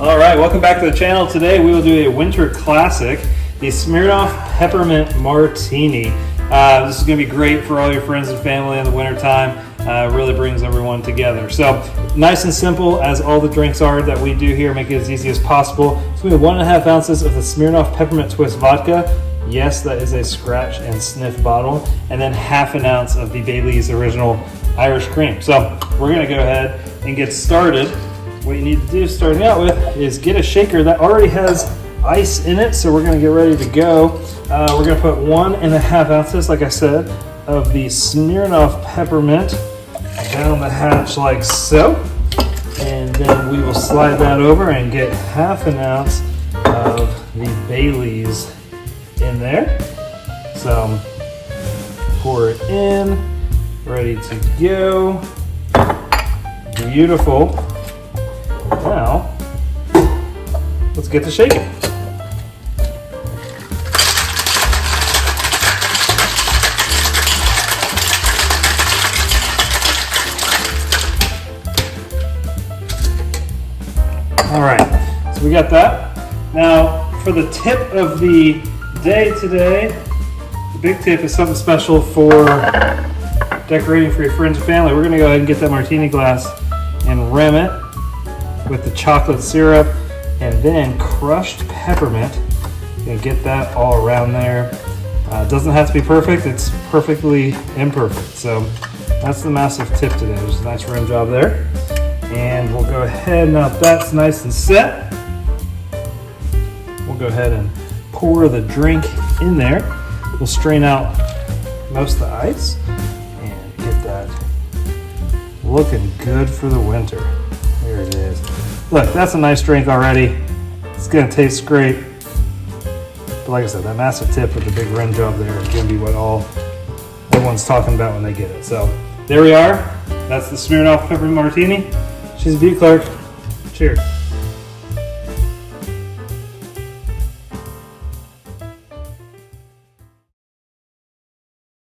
All right, welcome back to the channel. Today we will do a winter classic, the Smirnoff Peppermint Martini. This is going to be great for all your friends and family in the winter time. Really brings everyone together. So nice and simple as all the drinks are that we do here. Make it as easy as possible. So we have 1.5 ounces of the Smirnoff Peppermint Twist vodka. Yes, that is a scratch and sniff bottle. And then 1/2 ounce of the Bailey's Original Irish Cream. So we're going to go ahead and get started. What you need to do starting out with is get a shaker that already has ice in it. So we're going to get ready to go. We're going to put 1.5 ounces, like I said, of the Smirnoff Peppermint down the hatch like so. And then we will slide that over and get 1/2 ounce of the Bailey's in there. So pour it in, ready to go. Beautiful. Now, let's get to shaking. All right, so we got that. Now, for the tip of the day today, the big tip is something special for decorating for your friends and family. We're gonna go ahead and get that martini glass and rim it with the chocolate syrup and then crushed peppermint. You're gonna get that all around there. It doesn't have to be perfect, it's perfectly imperfect. So that's the massive tip today. There's a nice rim job there. And we'll go ahead, now that's nice and set, we'll go ahead and pour the drink in there. We'll strain out most of the ice and get that looking good for the winter. There it is. Look, that's a nice drink already. It's gonna taste great. But like I said, that massive tip with the big rim job there is gonna be what everyone's talking about when they get it. So there we are. That's the Smirnoff Peppermint Martini. She's a beaut, Clark. Cheers.